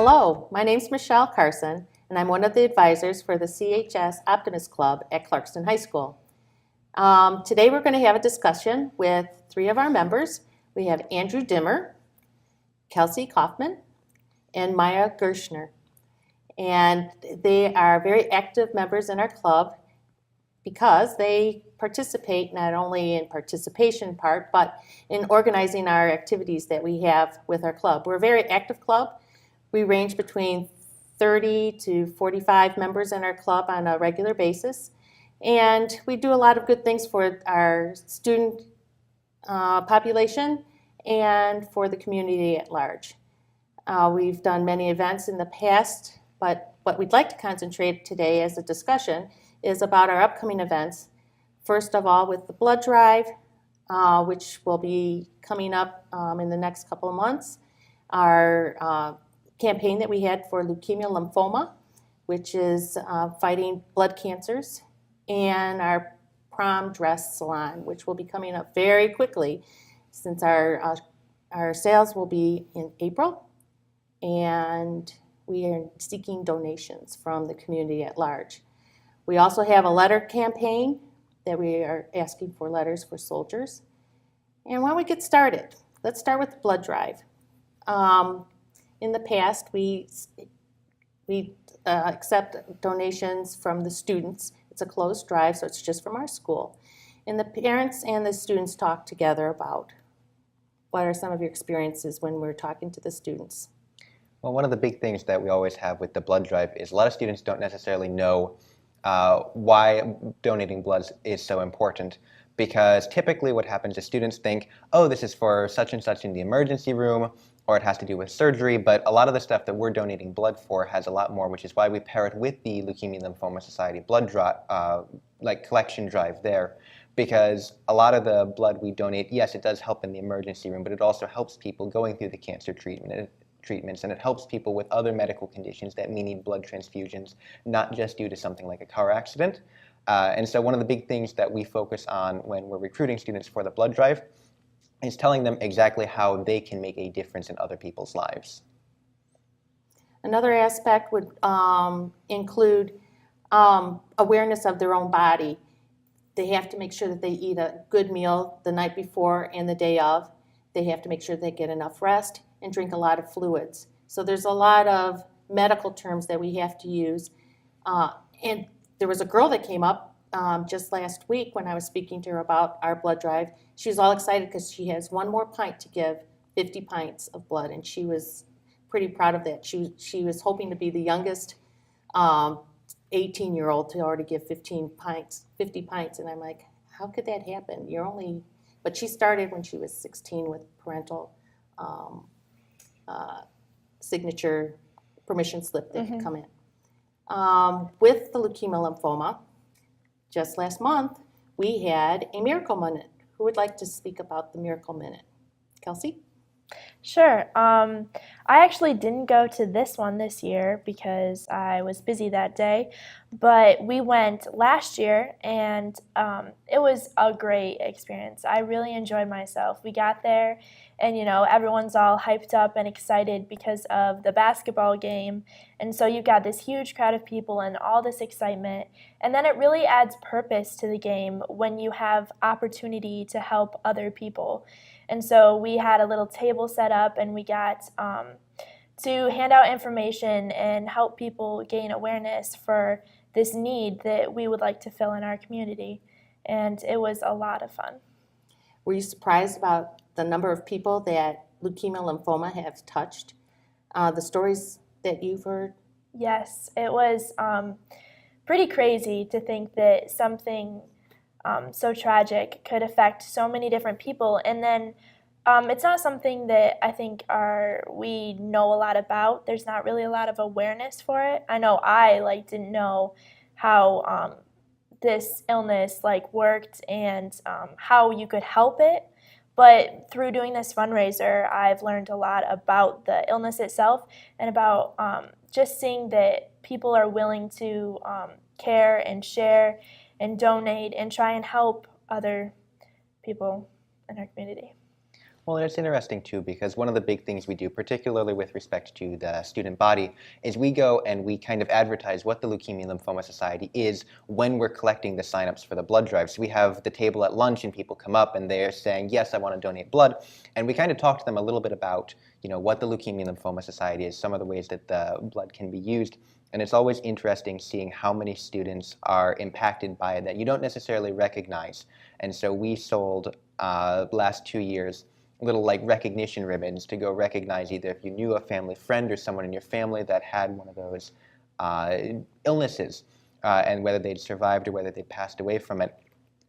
Hello, my name's Michelle Carson, and I'm one of the advisors for the CHS Optimist Club at Clarkston High School. Today we're going to have a discussion with three of our members. We have Andrew Dimmer, Kelsey Kaufman, and Maya Gershner. And they are very active members in our club because they participate not only in participation part, but in organizing our activities that we have with our club. We're a very active club. We range between 30 to 45 members in our club on a regular basis. And we do a lot of good things for our student population and for the community at large. We've done many events in the past, but what we'd like to concentrate today as a discussion is about our upcoming events. First of all, with the blood drive, which will be coming up in the next couple of months. Our campaign that we had for leukemia lymphoma, which is fighting blood cancers, and our prom dress salon, which will be coming up very quickly since our sales will be in April, and we are seeking donations from the community at large. We also have a letter campaign that we are asking for letters for soldiers. And why don't we get started? Let's start with the blood drive. In the past, we accept donations from the students. It's a closed drive, so it's just from our school. And the parents and the students talk together about what are some of your experiences when we're talking to the students. Well, one of the big things that we always have with the blood drive is a lot of students don't necessarily know why donating blood is so important. Because typically what happens is students think, oh, this is for such and such in the emergency room, or it has to do with surgery, but a lot of the stuff that we're donating blood for has a lot more, which is why we pair it with the Leukemia Lymphoma Society blood drive, collection drive there. Because a lot of the blood we donate, yes, it does help in the emergency room, but it also helps people going through the cancer treatments, and it helps people with other medical conditions that may need blood transfusions, not just due to something like a car accident. And so one of the big things that we focus on when we're recruiting students for the blood drive is telling them exactly how they can make a difference in other people's lives. Another aspect would include awareness of their own body. They have to make sure that they eat a good meal the night before and the day of. They have to make sure they get enough rest and drink a lot of fluids. So there's a lot of medical terms that we have to use. And there was a girl that came up just last week when I was speaking to her about our blood drive. She was all excited because she has one more pint to give 50 pints of blood, and she was pretty proud of that. She was hoping to be the youngest 18-year-old to already give 50 pints, and I'm like, how could that happen? But she started when she was 16 with parental signature permission slip that could come in. With the leukemia lymphoma, just last month, we had a Miracle Minute. Who would like to speak about the Miracle Minute? Kelsey? Sure. I actually didn't go to this one this year because I was busy that day, but we went last year, and it was a great experience. I really enjoyed myself. We got there, and everyone's all hyped up and excited because of the basketball game, and so you've got this huge crowd of people and all this excitement, and then it really adds purpose to the game when you have opportunity to help other people. And so we had a little table set up, and we got to hand out information and help people gain awareness for this need that we would like to fill in our community. And it was a lot of fun. Were you surprised about the number of people that leukemia lymphoma have touched? The stories that you've heard? Yes, it was pretty crazy to think that something so tragic could affect so many different people. And then it's not something that I think we know a lot about. There's not really a lot of awareness for it. I know I didn't know how this illness worked and how you could help it. But through doing this fundraiser, I've learned a lot about the illness itself and about just seeing that people are willing to care and share and donate and try and help other people in our community. Well, and it's interesting too because one of the big things we do, particularly with respect to the student body, is we go and we kind of advertise what the Leukemia and Lymphoma Society is when we're collecting the signups for the blood drives. We have the table at lunch and people come up and they're saying, yes, I want to donate blood. And we kind of talk to them a little bit about, what the Leukemia and Lymphoma Society is, some of the ways that the blood can be used. And it's always interesting seeing how many students are impacted by it that you don't necessarily recognize. And so we sold last 2 years little like recognition ribbons to go recognize either if you knew a family friend or someone in your family that had one of those illnesses and whether they'd survived or whether they'd passed away from it.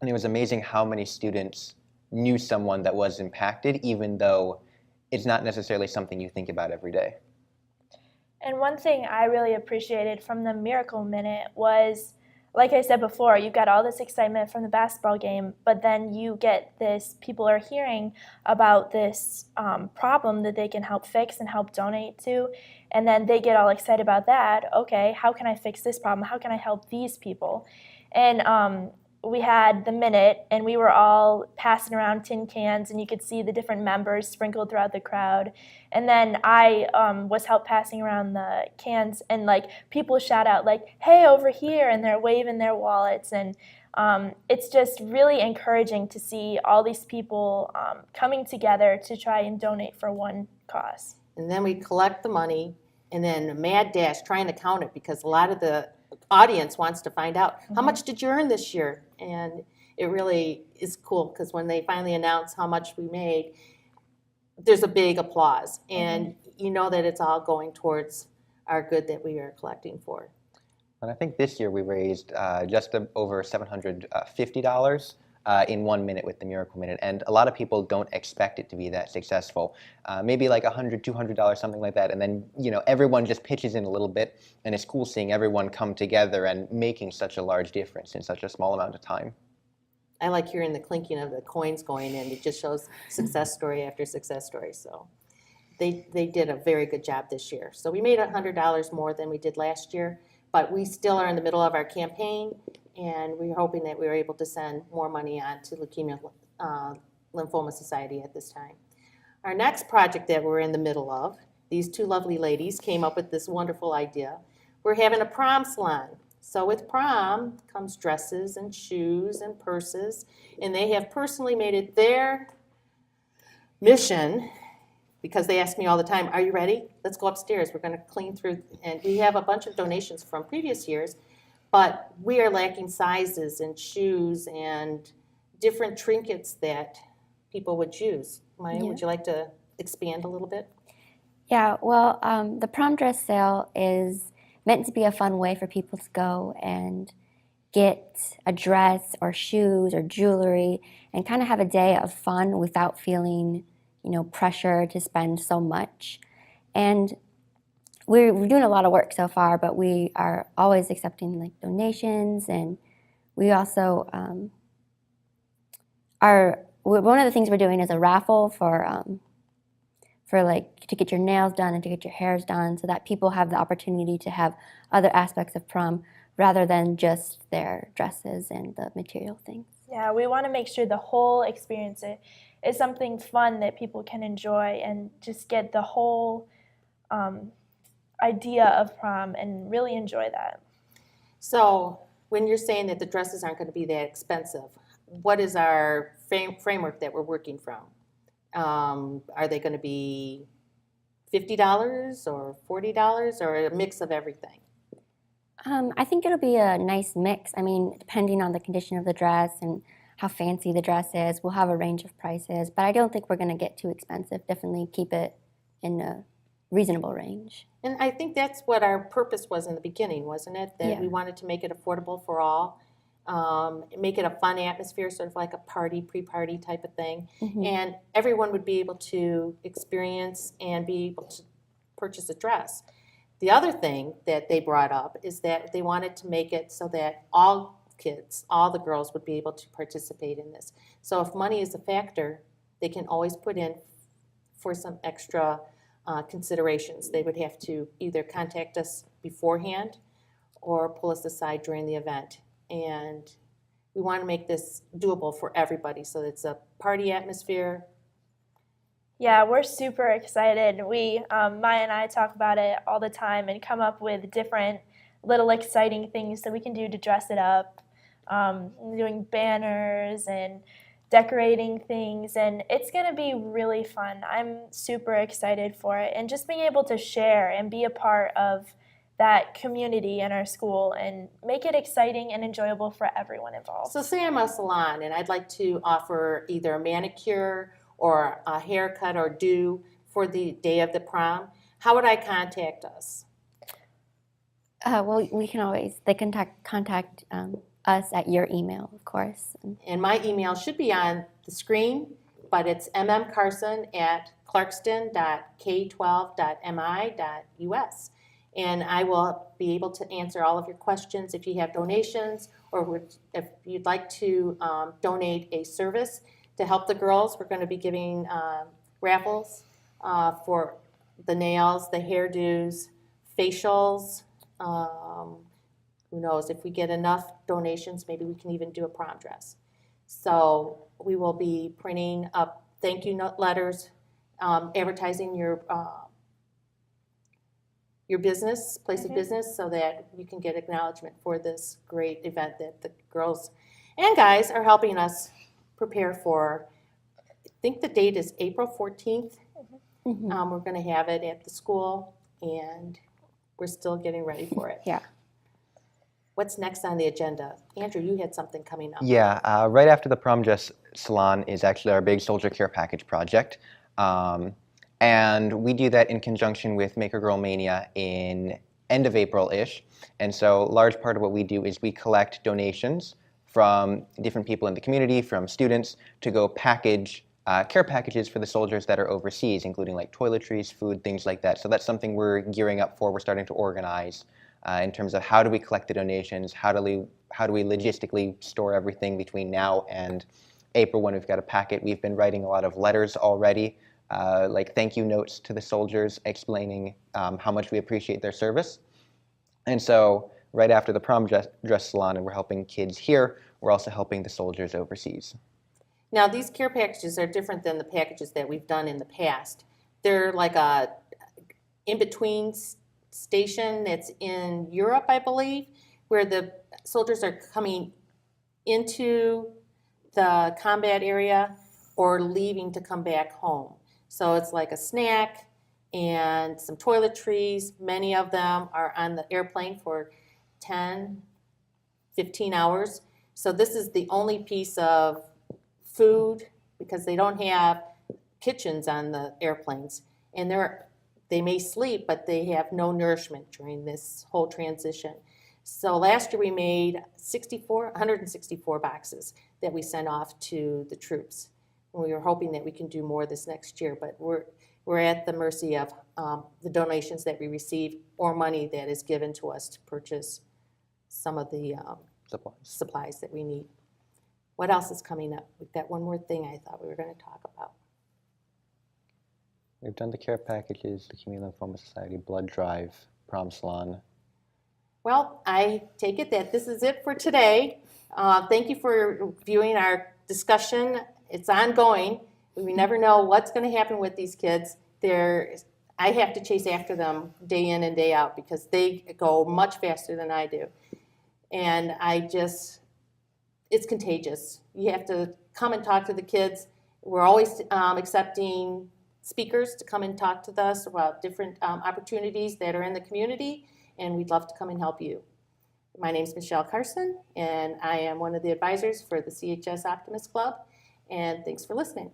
And it was amazing how many students knew someone that was impacted, even though it's not necessarily something you think about every day. And one thing I really appreciated from the Miracle Minute was, like I said before, you've got all this excitement from the basketball game, but then you get this, people are hearing about this problem that they can help fix and help donate to, and then they get all excited about that. Okay, how can I fix this problem? How can I help these people? And we had the minute, and we were all passing around tin cans, and you could see the different members sprinkled throughout the crowd. And then I was helped passing around the cans, and like people shout out like, "Hey, over here!" and they're waving their wallets, and it's just really encouraging to see all these people coming together to try and donate for one cause. And then we collect the money, and then a mad dash trying to count it because a lot of the audience wants to find out how much did you earn this year, and it really is cool because when they finally announce how much we made, there's a big applause, and you know that it's all going towards our good that we are collecting for. And I think this year we raised just over $750 in 1 minute with the Miracle Minute. And a lot of people don't expect it to be that successful. Maybe like $100, $200, something like that. And then, everyone just pitches in a little bit. And it's cool seeing everyone come together and making such a large difference in such a small amount of time. I like hearing the clinking of the coins going in. It just shows success story after success story. So they did a very good job this year. So we made $100 more than we did last year, but we still are in the middle of our campaign, and we're hoping that we are able to send more money on to Leukemia Lymphoma Society at this time. Our next project that we're in the middle of, these two lovely ladies came up with this wonderful idea. We're having a prom salon. So with prom comes dresses and shoes and purses, and they have personally made it their mission, because they ask me all the time, are you ready? Let's go upstairs. We're going to clean through. And we have a bunch of donations from previous years, but we are lacking sizes and shoes and different trinkets that people would use. Maya, would you like to expand a little bit? Yeah, well, the prom dress sale is meant to be a fun way for people to go and get a dress or shoes or jewelry and kind of have a day of fun without feeling, pressure to spend so much. And we're doing a lot of work so far, but we are always accepting like donations, and we also one of the things we're doing is a raffle for like to get your nails done and to get your hairs done, so that people have the opportunity to have other aspects of prom rather than just their dresses and the material things. Yeah, we want to make sure the whole experience is something fun that people can enjoy and just get the whole idea of prom and really enjoy that. So when you're saying that the dresses aren't going to be that expensive, what is our framework that we're working from? Are they going to be $50 or $40 or a mix of everything? I think it'll be a nice mix. I mean, depending on the condition of the dress and how fancy the dress is, we'll have a range of prices, but I don't think we're going to get too expensive. Definitely keep it in a reasonable range. And I think that's what our purpose was in the beginning, wasn't it? That Yeah. we wanted to make it affordable for all, make it a fun atmosphere, sort of like a party, pre-party type of thing. Mm-hmm. And everyone would be able to experience and be able to purchase a dress. The other thing that they brought up is that they wanted to make it so that all kids, all the girls would be able to participate in this. So if money is a factor, they can always put in for some extra considerations. They would have to either contact us beforehand or pull us aside during the event. And we want to make this doable for everybody, so it's a party atmosphere, Yeah, we're super excited. Maya and I talk about it all the time and come up with different little exciting things that we can do to dress it up, doing banners and decorating things, and it's going to be really fun. I'm super excited for it, and just being able to share and be a part of that community in our school and make it exciting and enjoyable for everyone involved. So say I'm a salon and I'd like to offer either a manicure or a haircut or do for the day of the prom. How would I contact us? Well, they can contact us at your email, of course. And my email should be on the screen, but it's mmcarson@clarkston.k12.mi.us. And I will be able to answer all of your questions if you have donations or if you'd like to donate a service to help the girls. We're going to be giving raffles for the nails, the hairdos, facials. Who knows, if we get enough donations, maybe we can even do a prom dress. So we will be printing up thank you note letters, advertising your business, place of business, so that you can get acknowledgement for this great event that the girls and guys are helping us prepare for. I think the date is April 14th. Mm-hmm. We're going to have it at the school, and we're still getting ready for it. Yeah. What's next on the agenda? Andrew, you had something coming up. Yeah, right after the prom dress salon is actually our big soldier care package project. And we do that in conjunction with Make a Girl Mania in end of April-ish. And so a large part of what we do is we collect donations from different people in the community, from students, to go package care packages for the soldiers that are overseas, including like toiletries, food, things like that. So that's something we're gearing up for. We're starting to organize in terms of how do we collect the donations, how do we logistically store everything between now and April when we've got a packet. We've been writing a lot of letters already, like thank you notes to the soldiers explaining how much we appreciate their service. And so right after the prom dress salon, and we're helping kids here, we're also helping the soldiers overseas. Now, these care packages are different than the packages that we've done in the past. They're like a in-between station that's in Europe, I believe, where the soldiers are coming into the combat area or leaving to come back home. So it's like a snack and some toiletries. Many of them are on the airplane for 10, 15 hours. So this is the only piece of food, because they don't have kitchens on the airplanes. And they may sleep, but they have no nourishment during this whole transition. So last year we made 164 boxes that we sent off to the troops. And we were hoping that we can do more this next year, but we're at the mercy of the donations that we receive or money that is given to us to purchase some of the supplies that we need. What else is coming up? We've got one more thing I thought we were going to talk about. We've done the care packages, the Community Lymphoma Society, blood drive, prom salon. Well, I take it that this is it for today. Thank you for viewing our discussion. It's ongoing. We never know what's going to happen with these kids. I have to chase after them day in and day out because they go much faster than I do. And it's contagious. You have to come and talk to the kids. We're always accepting speakers to come and talk to us about different opportunities that are in the community, and we'd love to come and help you. My name is Michelle Carson, and I am one of the advisors for the CHS Optimist Club, and thanks for listening.